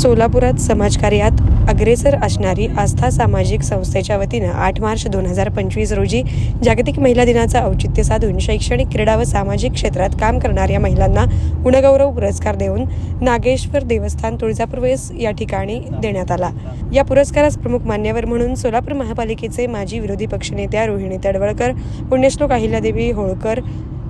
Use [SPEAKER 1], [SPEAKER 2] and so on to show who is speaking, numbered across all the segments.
[SPEAKER 1] सोलापुरात समाजकार्यात अग्रेसर असणारी आस्था सामाजिक संस्थेच्या वतीनं 8 मार्च 2025 रोजी जागतिक महिला दिनाचं औचित्य साधून शैक्षणिक, क्रीडा व सामाजिक क्षेत्रात काम करणाऱ्या महिलांना गुणगौरव पुरस्कार देऊन नागेश्वर देवस्थान तुळजापूर वेस या ठिकाणी देण्यात आला। या पुरस्कारास प्रमुख मान्यवर म्हणून सोलापूर महापालिकेचे माजी विरोधी पक्षनेत्या रोहिणी तडवळकर, पुण्यश्लोक अहिल्यादेवी होळकर,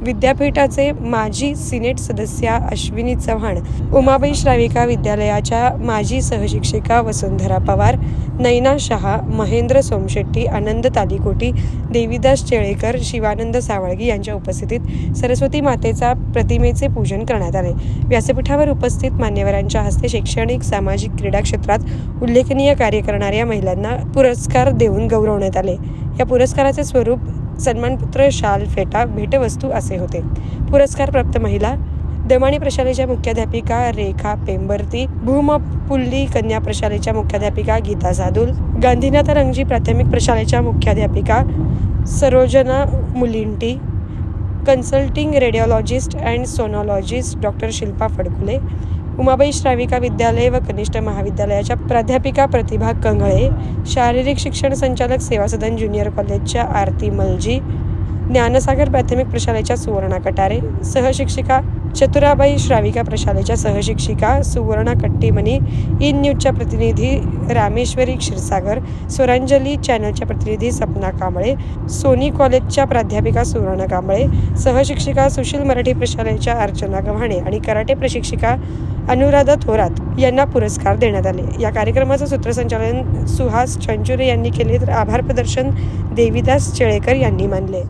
[SPEAKER 1] विद्यापीठाचे माजी सिनेट सदस्या अश्विनी चव्हाण, उमाबाई श्राविका विद्यालयाच्या माजी सहशिक्षिका वसुंधरा पवार, नैना शहा, महेंद्र सोमशेट्टी, आनंद तालीकोटी, देवीदास चेळेकर, शिवानंद सावळगी यांच्या उपस्थितीत सरस्वती मातेचा प्रतिमेचे पूजन करण्यात आले। व्यासपीठावर उपस्थित मान्यवरांच्या हस्ते शैक्षणिक, सामाजिक, क्रीडा क्षेत्रात उल्लेखनीय कार्य करणाऱ्या महिलांना पुरस्कार देऊन गौरवण्यात आले। या पुरस्काराचे स्वरूप सन्मानपत्र, शाल, फेटा, भेटवस्तू असे होते। पुरस्कार प्राप्त महिला: दमाणी प्रशालेच्या मुख्याध्यापिका रेखा पेंबर्ती, भूमपुल्ली कन्या प्रशालेच्या मुख्याध्यापिका गीता जादुल, गांधीनाथ रंगजी प्राथमिक प्रशालेच्या मुख्याध्यापिका सरोजना मुलिंटी, consulting radiologist and sonologist doctor Shilpa Phadkule, Umabai Shravika Vidyalaya व कनिष्ठ महाविद्यालयाच्या प्राध्यापिका प्रतिभा कंगळे, शारीरिक शिक्षण संचालक सेवा सदन ज्युनियर कॉलेजच्या आरती मलजी, ज्ञानसागर प्राथमिक प्रशालेच्या सुवर्णा कटारे, सहशिक्षिका चतुराबाई श्राविका प्रशालेच्या सहशिक्षिका सुवर्णा कट्टीमनी, इन न्यूजच्या प्रतिनिधी रामेश्वरी क्षीरसागर, स्वरांजली चॅनलच्या प्रतिनिधी सपना कांबळे, सोनी कॉलेजच्या प्राध्यापिका सुवर्णा कांबळे, सहशिक्षिका सुशील मराठी प्रशालेच्या अर्चना गव्हाणे आणि कराटे प्रशिक्षिका अनुराधा थोरात यांना पुरस्कार देण्यात आले। या कार्यक्रमाचं सूत्रसंचालन सुहास चंचुरे यांनी केले तर आभार प्रदर्शन देवीदास चेळेकर यांनी मानले।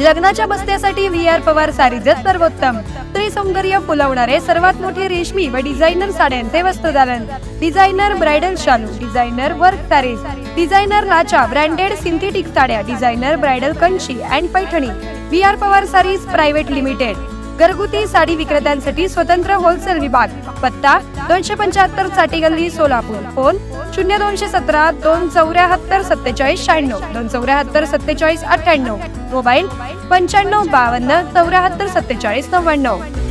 [SPEAKER 2] लग्नाच्या बस्त्यासाठी व्ही.आर. पवार सारीजच सर्वोत्तम। स्त्री सौंदर्य फुलवणारे सर्वात मोठे रेशमी व डिझायनर साड्यांचे वस्त्रदालन, डिझायनर ब्राइडल शालू, डिझायनर वर्क सारीज, डिझायनर लाचा, ब्रँडेड सिंथेटिक साड्या, designer bridal Kanchi and Paithani, V R. Pawar sarees private limited. घरगुती साडी विक्रेत्यांसाठी स्वतंत्र होलसेल विभाग। पत्ता 275 साठी गल्ली सोलापूर। Phone 0217 274 4796, 274 47 98, mobile 9552 74 47 99।